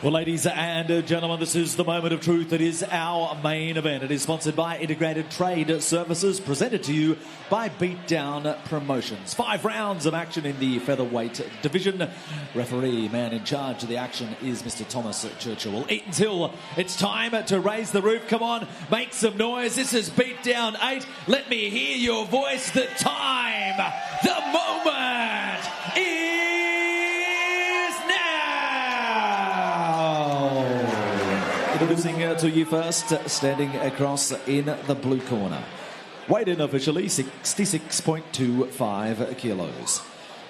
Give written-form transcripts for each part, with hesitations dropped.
Well, ladies and gentlemen, this is the moment of truth. It is our main event. It is sponsored by Integrated Trade Services, presented to you by Beatdown Promotions. 5 rounds of action in the featherweight division. Referee, man in charge of the action, is Mr. Thomas Churchill. Eatons Hill, it's time to raise the roof. Come on, make some noise. This is Beatdown 8. Let me hear your voice. The time, the moment is now. Introducing to you first, standing across in the blue corner. Weighed in officially 66.25 kilos.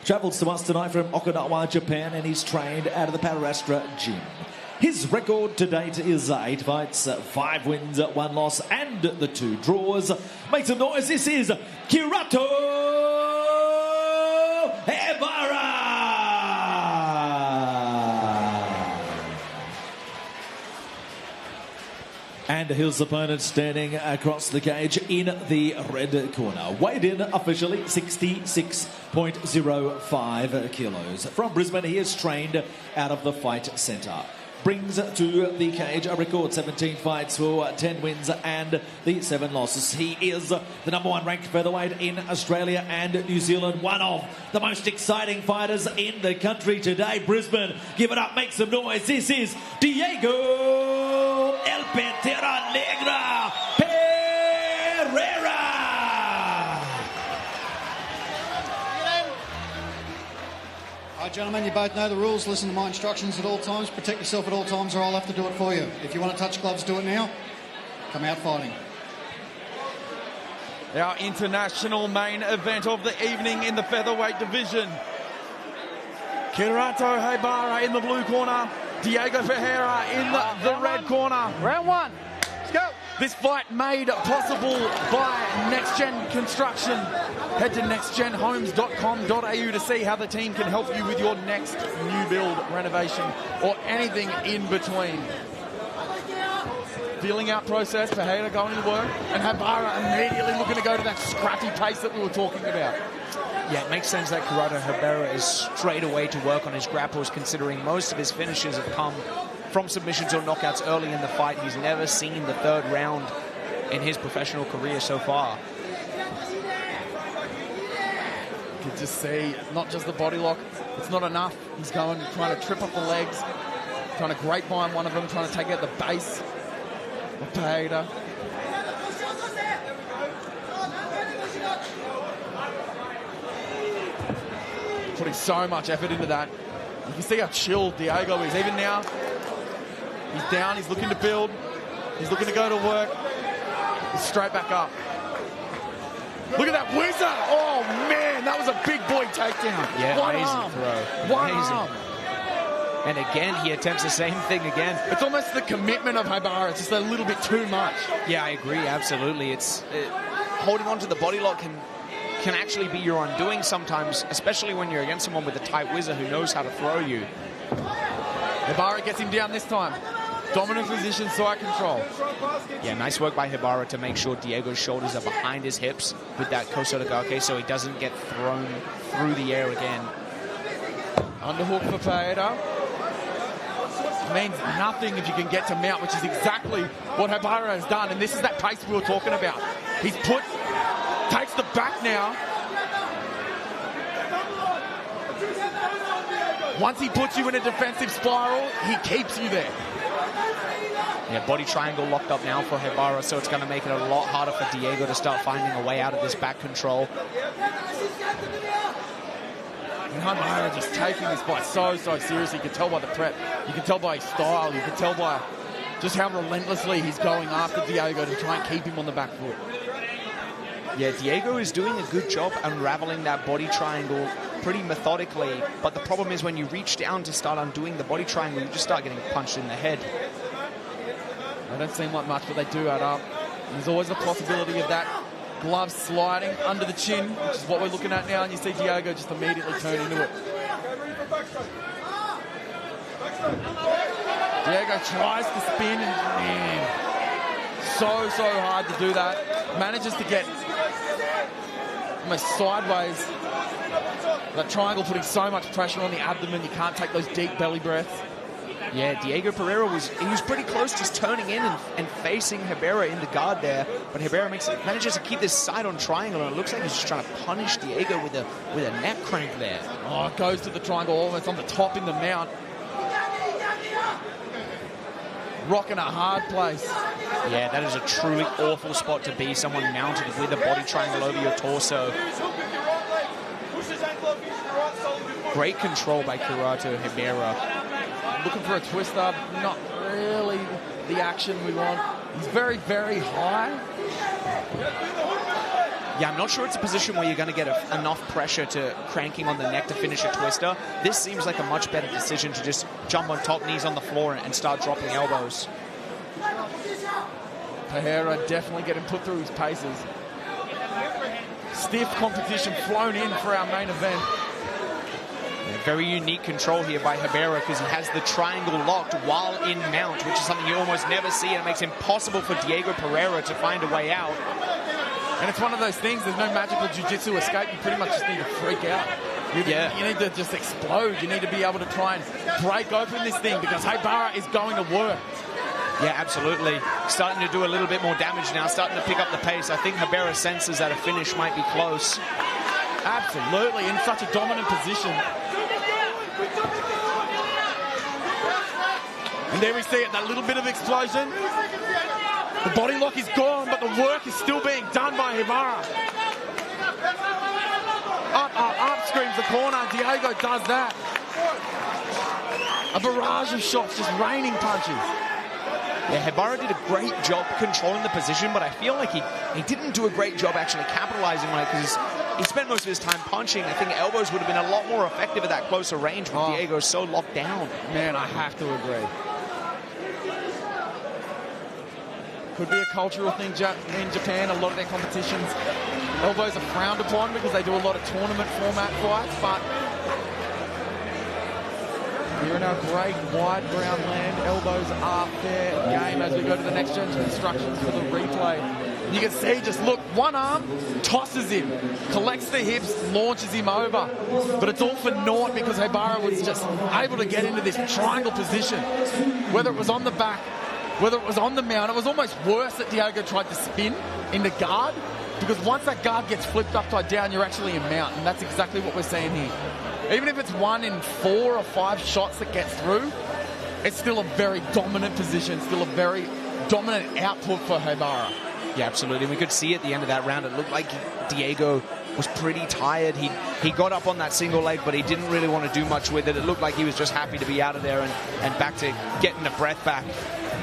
Travels to us tonight from Okinawa, Japan, and he's trained out of the Pereira gym. His record to date is 8 fights, 5 wins, 1 loss, and the 2 draws. Make some noise. This is Kirato Haebara. And his opponent standing across the cage in the red corner. Weighed in officially 66.05 kilos. From Brisbane, he is trained out of the Fight Centre. Brings to the cage a record 17 fights for 10 wins and the 7 losses. He is the #1 ranked featherweight in Australia and New Zealand. One of the most exciting fighters in the country today. Brisbane, give it up, make some noise. This is Diego El Pantera Negra Pereira. All right, gentlemen, you both know the rules. Listen to my instructions at all times. Protect yourself at all times, or I'll have to do it for you. If you want to touch gloves, do it now. Come out fighting. Our international main event of the evening in the featherweight division. Kirato Haebara in the blue corner. Diego Pereira in the red corner. Round 1. Let's go. This fight made possible by Next Gen Construction. Head to nextgenhomes.com.au to see how the team can help you with your next new build, renovation, or anything in between. Feeling out process, Pereira going to work, and Haebara immediately looking to go to that scrappy pace that we were talking about. Yeah, it makes sense that Kirato Haebara is straight away to work on his grapples, considering most of his finishes have come from submissions or knockouts early in the fight. He's never seen the 3rd round in his professional career so far. You can just see, not just the body lock, it's not enough. He's trying to trip up the legs, trying to grapevine one of them, trying to take out the base of Pereira. Putting so much effort into that. You can see how chill Diego is. Even now, he's down, he's looking to build, he's looking to go to work. He's straight back up. Look at that whizzer! Oh man, that was a big boy takedown. Yeah, One amazing arm. throw. One Amazing. arm. And again, he attempts the same thing again. It's almost the commitment of Haebara. It's just a little bit too much. Yeah, I agree, absolutely. Holding on to the body lock can actually be your undoing sometimes, especially when you're against someone with a tight whizzer who knows how to throw you. Haebara gets him down this time. Dominant position, side control. Yeah, nice work by Haebara to make sure Diego's shoulders are behind his hips with that Kosotogake so he doesn't get thrown through the air again. Underhook for Pereira. Means nothing if you can get to mount, which is exactly what Haebara has done. And this is that pace we were talking about. He's takes the back now. Once he puts you in a defensive spiral, he keeps you there. Yeah, body triangle locked up now for Haebara, so it's going to make it a lot harder for Diego to start finding a way out of this back control. And Haebara just taking this fight so seriously. You can tell by the prep. You can tell by his style. You can tell by just how relentlessly he's going after Diego to try and keep him on the back foot. Yeah, Diego is doing a good job unraveling that body triangle pretty methodically, but the problem is when you reach down to start undoing the body triangle, you just start getting punched in the head. They don't seem like much, but they do add up. And there's always the possibility of that glove sliding under the chin, which is what we're looking at now, and you see Diego just immediately turn into it. Diego tries to spin, and man, so hard to do that. Manages to get almost sideways. That triangle putting so much pressure on the abdomen, you can't take those deep belly breaths. Yeah, Diego Pereira was pretty close, just turning in and facing Haebara in the guard there. But Haebara manages to keep this side on triangle, and it looks like he's just trying to punish Diego with a neck crank there. Oh, it goes to the triangle, almost on the top in the mount. Rocking a hard place. Yeah, that is a truly awful spot to be. Someone mounted with a body triangle over your torso. Great control by Kirato Haebara. Looking for a twister, not really the action we want. He's very, very high. Yeah, I'm not sure it's a position where you're going to get enough pressure to cranking on the neck to finish a twister. This seems like a much better decision to just jump on top, knees on the floor, and start dropping elbows. Pereira definitely getting put through his paces. Stiff competition flown in for our main event. Very unique control here by Haebara because he has the triangle locked while in mount, which is something you almost never see, and it makes it impossible for Diego Pereira to find a way out. And it's one of those things, there's no magical jiu-jitsu escape. You pretty much just need to freak out. You need to just explode. You need to be able to try and break open this thing because Haebara is going to work. Yeah, absolutely. Starting to do a little bit more damage now, starting to pick up the pace. I think Haebara senses that a finish might be close. Absolutely, in such a dominant position. And there we see it, that little bit of explosion. The body lock is gone, but the work is still being done by Haebara. Up screams the corner. Diego does that. A barrage of shots, just raining punches. Yeah, Haebara did a great job controlling the position, but I feel like he didn't do a great job actually capitalizing on it because he spent most of his time punching. I think elbows would have been a lot more effective at that closer range with Diego so locked down. Man, I have to agree. Could be a cultural thing in Japan. A lot of their competitions, elbows are frowned upon because they do a lot of tournament format fights, but here in our great wide brown land, elbows are fair game as we go to the next gen's instructions for the replay. You can see, just look, one arm tosses him, collects the hips, launches him over. But it's all for naught because Haebara was just able to get into this triangle position. Whether it was on the back, whether it was on the mount, it was almost worse that Diego tried to spin into guard, because once that guard gets flipped upside down, you're actually in mount, and that's exactly what we're seeing here. Even if it's 1 in 4 or 5 shots that gets through, it's still a very dominant position, still a very dominant output for Haebara. Yeah, absolutely. We could see at the end of that round, it looked like Diego was pretty tired. He got up on that single leg, but he didn't really want to do much with it. It looked like he was just happy to be out of there and back to getting the breath back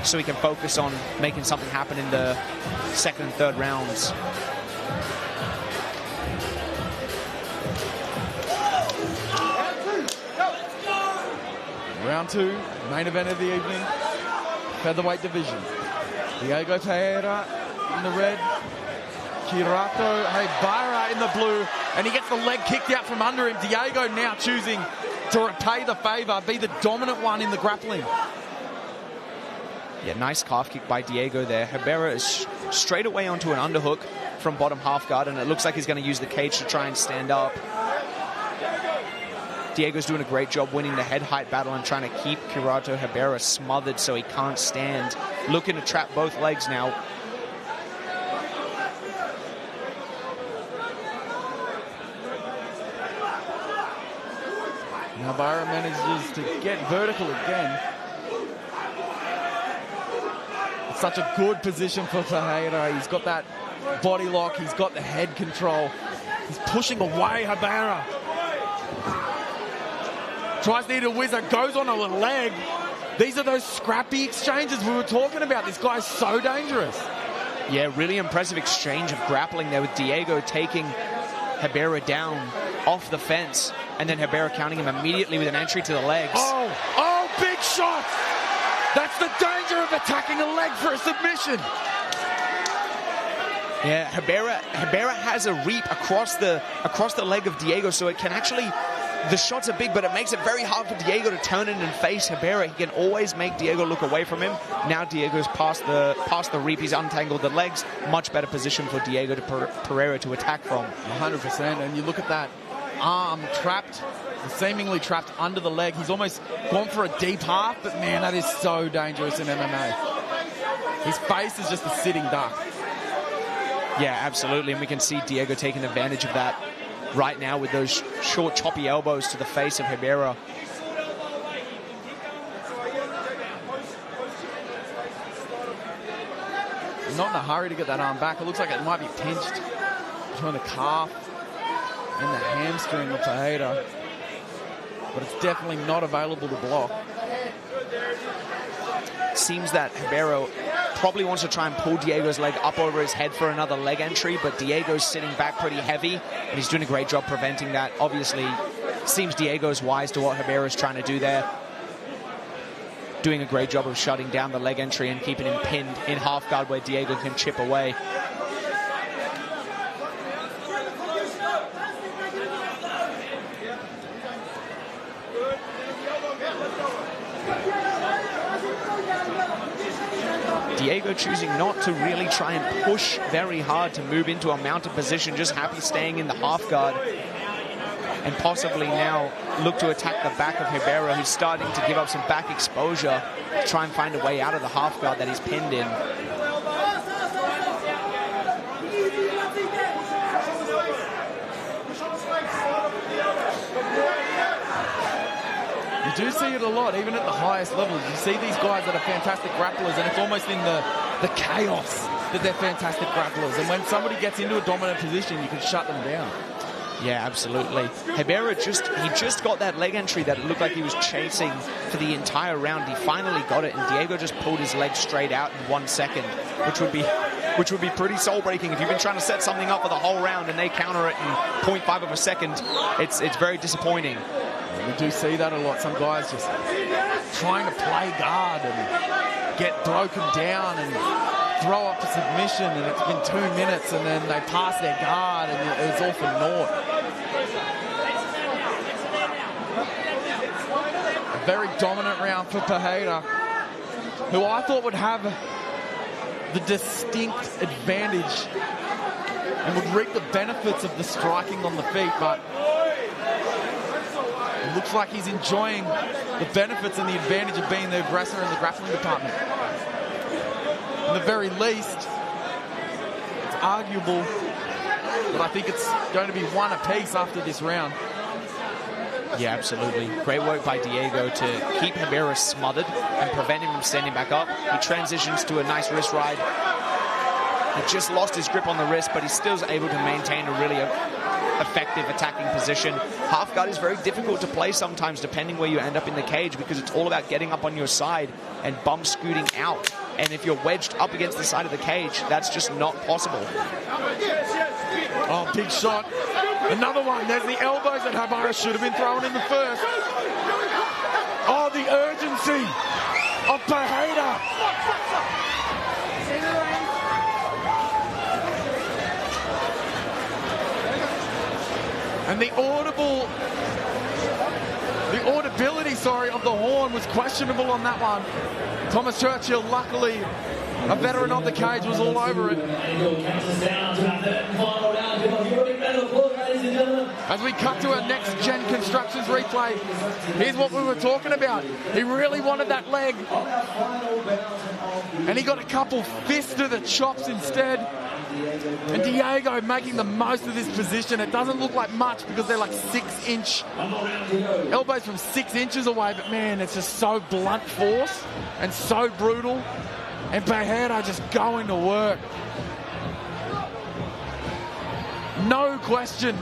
so he can focus on making something happen in the second and third rounds. Round 2, main event of the evening, featherweight division. Diego Pereira in the red, Kirato Haebara in the blue, and he gets the leg kicked out from under him. Diego now choosing to repay the favour, be the dominant one in the grappling. Yeah, nice calf kick by Diego there. Haebara is straight away onto an underhook from bottom half guard, and it looks like he's going to use the cage to try and stand up. Diego's doing a great job winning the head height battle and trying to keep Kirato Haebara smothered so he can't stand. Looking to trap both legs now. Haebara manages to get vertical again. It's such a good position for Pereira. He's got that body lock. He's got the head control. He's pushing away Haebara. Tries to eat a whizzer, goes on a leg. These are those scrappy exchanges we were talking about. This guy's so dangerous. Yeah, really impressive exchange of grappling there with Diego taking Haebara down off the fence and then Haebara counting him immediately with an entry to the legs. Oh, big shot! That's the danger of attacking a leg for a submission. Yeah, Haebara has a reap across the leg of Diego, so it can actually... The shots are big, but it makes it very hard for Diego to turn in and face Haebara. He can always make Diego look away from him. Now Diego's past the reap. He's untangled the legs. Much better position for Diego Pereira to attack from. 100%. And you look at that arm trapped seemingly trapped under the leg. He's almost gone for a deep half, but man, that is so dangerous in MMA. His face is just a sitting duck. Yeah, absolutely. And we can see Diego taking advantage of that right now with those short, choppy elbows to the face of Haebara. Not in a hurry to get that arm back. It looks like it might be pinched between the calf and the hamstring of Pereira. But it's definitely not available to block. Seems that Haebara probably wants to try and pull Diego's leg up over his head for another leg entry, but Diego's sitting back pretty heavy, and he's doing a great job preventing that. Obviously, seems Diego's wise to what Haebara's trying to do there. Doing a great job of shutting down the leg entry and keeping him pinned in half guard where Diego can chip away. Diego choosing not to really try and push very hard to move into a mounted position, just happy staying in the half guard. And possibly now look to attack the back of Haebara, who's starting to give up some back exposure to try and find a way out of the half guard that he's pinned in. You do see it a lot, even at the highest levels. You see these guys that are fantastic grapplers, and it's almost in the chaos that they're fantastic grapplers. And when somebody gets into a dominant position, you can shut them down. Yeah, absolutely. Haebara just got that leg entry that it looked like he was chasing for the entire round. He finally got it, and Diego just pulled his leg straight out in 1 second, which would be pretty soul-breaking. If you've been trying to set something up for the whole round and they counter it in 0.5 of a second, it's very disappointing. We do see that a lot. Some guys just trying to play guard and get broken down and throw up to submission, and it's been 2 minutes and then they pass their guard and it was all for naught. A very dominant round for Pereira, who I thought would have the distinct advantage and would reap the benefits of the striking on the feet, but it looks like he's enjoying the benefits and the advantage of being the aggressor in the grappling department. In the very least, it's arguable, but I think it's going to be one apiece after this round. Yeah, absolutely. Great work by Diego to keep Haebara smothered and prevent him from standing back up. He transitions to a nice wrist ride. He just lost his grip on the wrist, but he's still able to maintain a really effective attacking position. Half guard is very difficult to play sometimes, depending where you end up in the cage, because it's all about getting up on your side and bump scooting out. And if you're wedged up against the side of the cage, that's just not possible. Oh, big shot. Another one. There's the elbows that Haebara should have been thrown in the first. Oh, the urgency of Pereira. And the audibility, of the horn was questionable on that one. Thomas Churchill, luckily, a veteran of the cage, was all over it. As we cut to our next gen constructions replay, here's what we were talking about. He really wanted that leg, and he got a couple fists to the chops instead. And Diego making the most of this position. It doesn't look like much because they're like 6-inch elbows from 6 inches away, but man, it's just so blunt force and so brutal. And Pereira just going to work. No question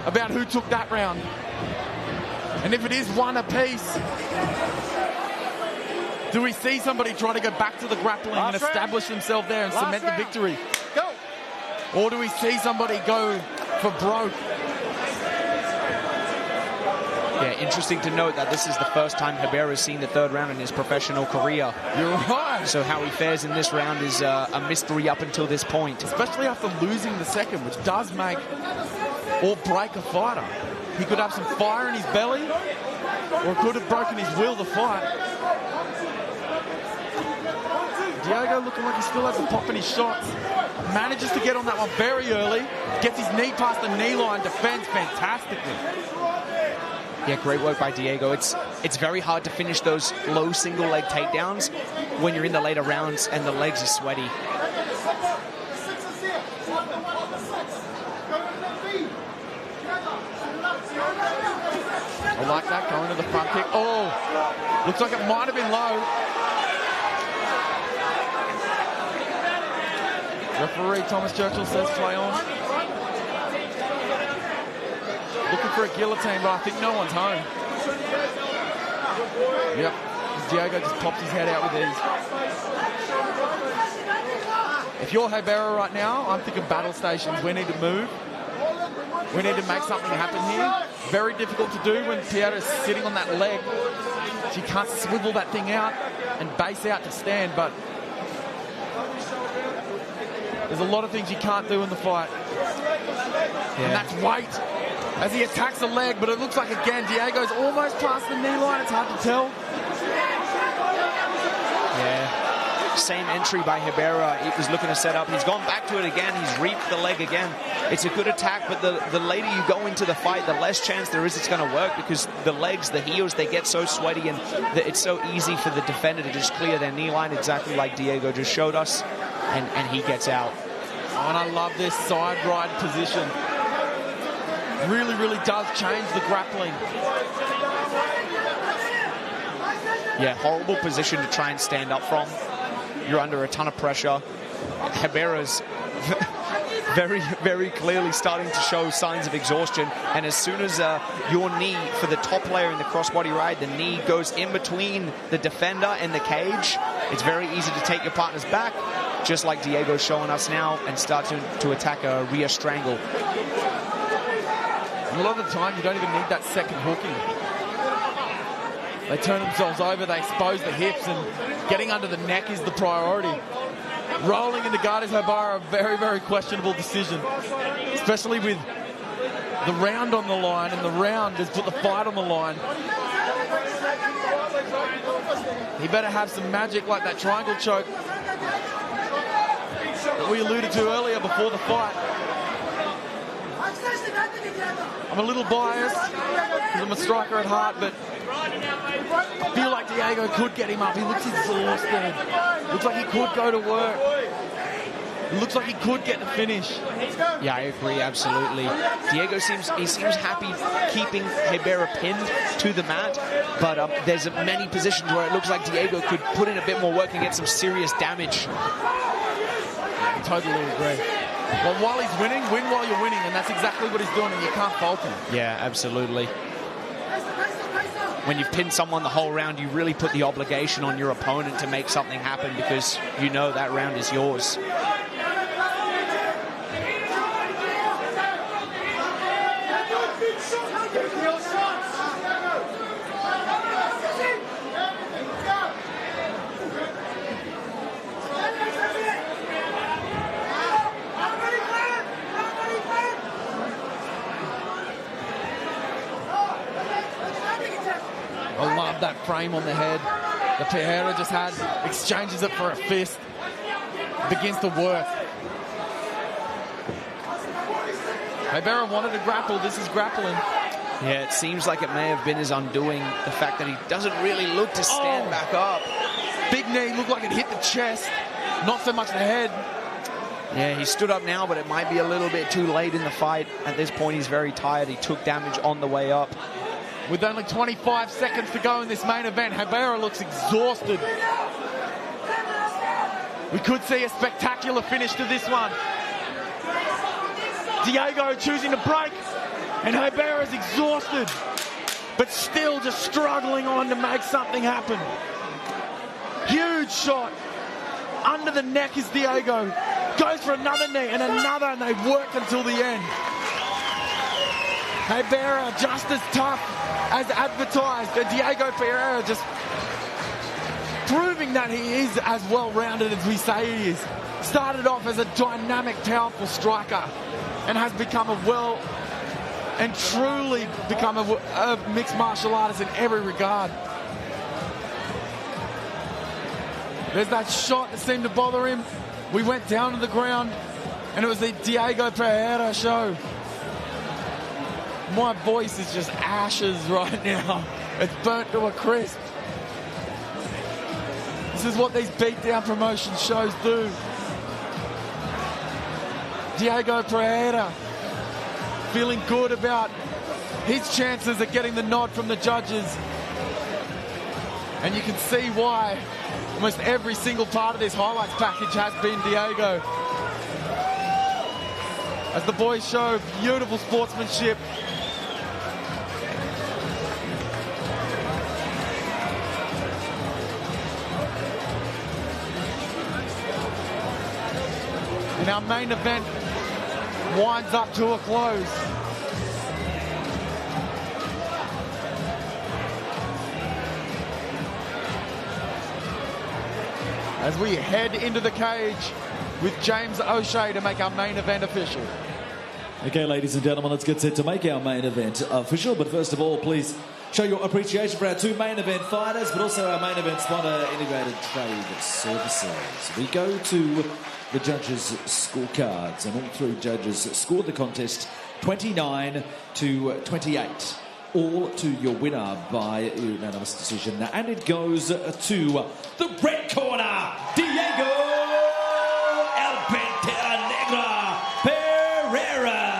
about who took that round. And if it is one apiece, do we see somebody try to go back to the grappling and establish themselves there and cement the victory? Go. Or do we see somebody go for broke? Yeah, interesting to note that this is the first time Haebara has seen the third round in his professional career. You're right. So how he fares in this round is a mystery up until this point. Especially after losing the second, which does make or break a fighter. He could have some fire in his belly, or it could have broken his will to fight. Diego looking like he still has a pop in his shots. Manages to get on that one very early. Gets his knee past the knee line. Defends fantastically. Yeah, great work by Diego. It's very hard to finish those low single leg takedowns when you're in the later rounds and the legs are sweaty. I like that, going to the front kick. Oh, looks like it might have been low. Referee Thomas Churchill says play on. Looking for a guillotine, but I think no one's home. Yep, Diego just pops his head out with ease. If you're Haebara right now, I'm thinking battle stations. We need to move. We need to make something happen here. Very difficult to do when Pereira's sitting on that leg. She can't swivel that thing out and base out to stand, but there's a lot of things you can't do in the fight. Yeah. And that's weight as he attacks the leg, but it looks like, again, Diego's almost past the knee line. It's hard to tell. Yeah. Same entry by Haebara. He was looking to set up. He's gone back to it again. He's reaped the leg again. It's a good attack, but the later you go into the fight, the less chance there is it's going to work, because the legs, the heels, they get so sweaty, and it's so easy for the defender to just clear their knee line, exactly like Diego just showed us, and he gets out. Oh, and I love this side ride position. Really, really does change the grappling. Yeah, horrible position to try and stand up from. You're under a ton of pressure. Haebara's very, very clearly starting to show signs of exhaustion. And as soon as your knee, for the top player in the crossbody ride, the knee goes in between the defender and the cage, it's very easy to take your partner's back, just like Diego's showing us now, and start to attack a rear strangle. And a lot of the time, you don't even need that second hooking. They turn themselves over, they expose the hips, and getting under the neck is the priority. Rolling into guard is Haebara, a very, very questionable decision, especially with the round on the line, and the round has put the fight on the line. He better have some magic like that triangle choke that we alluded to earlier before the fight. I'm a little biased because I'm a striker at heart, but I feel like Diego could get him up. He looks exhausted. Looks like he could go to work. It looks like he could get the finish. Yeah, I agree, absolutely. Diego seems happy keeping Haebara pinned to the mat, but there's many positions where it looks like Diego could put in a bit more work and get some serious damage. I totally agree. Well, while he's winning, win while you're winning, and that's exactly what he's doing, and you can't fault him. Yeah, absolutely. When you've pinned someone the whole round, you really put the obligation on your opponent to make something happen, because you know that round is yours. I love that frame on the head that Pereira just had. Exchanges it for a fist. Begins to work. Haebara wanted to grapple. This is grappling. Yeah, it seems like it may have been his undoing, the fact that he doesn't really look to stand back up. Big knee, looked like it hit the chest, not so much the head. Yeah, he stood up now, but it might be a little bit too late in the fight. At this point, he's very tired. He took damage on the way up. With only 25 seconds to go in this main event, Haebara looks exhausted. We could see a spectacular finish to this one. Diego choosing to break, and Haebara is exhausted, but still just struggling on to make something happen. Huge shot. Under the neck is Diego. Goes for another knee and another, and they work until the end. Haebara just as tough as advertised, and Diego Pereira just proving that he is as well-rounded as we say he is. Started off as a dynamic, powerful striker, and has become truly become a mixed martial artist in every regard. There's that shot that seemed to bother him. We went down to the ground, and it was the Diego Pereira show. My voice is just ashes right now. It's burnt to a crisp. This is what these Beatdown Promotions shows do. Diego Pereira feeling good about his chances of getting the nod from the judges. And you can see why almost every single part of this highlights package has been Diego. As the boys show beautiful sportsmanship. And our main event winds up to a close. As we head into the cage with James O'Shea to make our main event official. Okay, ladies and gentlemen, let's get set to make our main event official. But first of all, please show your appreciation for our two main event fighters, but also our main event sponsor, Integrated Trade Services. We go to the judges' scorecards, and all three judges scored the contest 29 to 28. All to your winner by unanimous decision. And it goes to the red corner, Diego El Pantera Negra Pereira.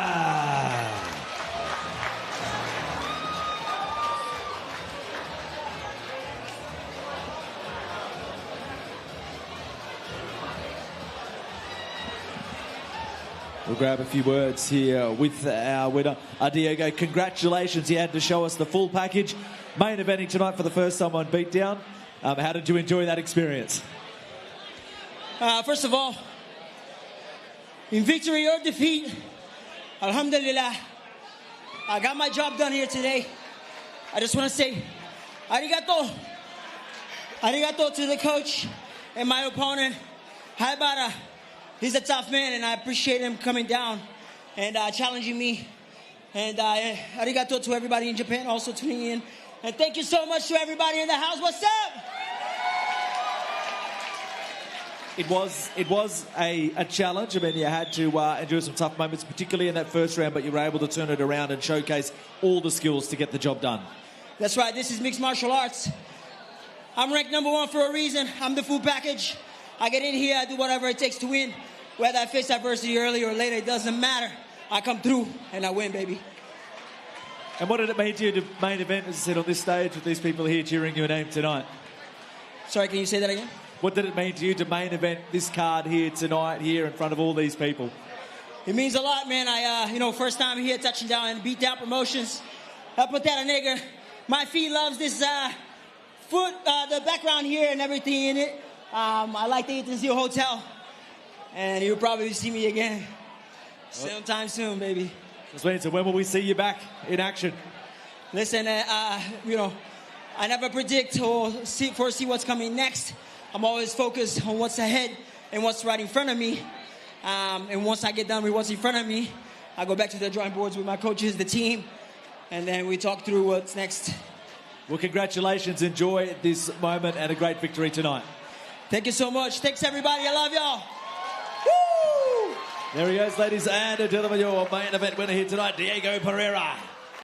We'll grab a few words here with our winner. Diego, congratulations. You had to show us the full package. Main eventing tonight for the first time on Beatdown. How did you enjoy that experience? First of all, in victory or defeat, alhamdulillah, I got my job done here today. I just want to say, arigato. Arigato to the coach and my opponent, Haebara. He's a tough man, and I appreciate him coming down and challenging me. And arigato to everybody in Japan also tuning in. And thank you so much to everybody in the house. What's up? It was a challenge. I mean, you had to endure some tough moments, particularly in that first round, but you were able to turn it around and showcase all the skills to get the job done. That's right. This is mixed martial arts. I'm ranked #1 for a reason. I'm the full package. I get in here, I do whatever it takes to win. Whether I face adversity early or later, it doesn't matter. I come through and I win, baby. And what did it mean to you to main event, as I said, on this stage with these people here cheering your name tonight? Sorry, can you say that again? What did it mean to you to main event this card here tonight, here in front of all these people? It means a lot, man. First time here touching down in Beatdown Promotions. El Pantera Negra. My feet loves this the background here and everything in it. I like the Eatons Hill Hotel, and you'll probably see me again sometime soon, baby. So when will we see you back in action? Listen, I never predict or foresee what's coming next. I'm always focused on what's ahead and what's right in front of me. And once I get done with what's in front of me, I go back to the drawing boards with my coaches, the team, and then we talk through what's next. Well, congratulations. Enjoy this moment and a great victory tonight. Thank you so much. Thanks, everybody. I love y'all. Woo! There he goes, ladies and gentlemen, your main event winner here tonight, Diego Pereira.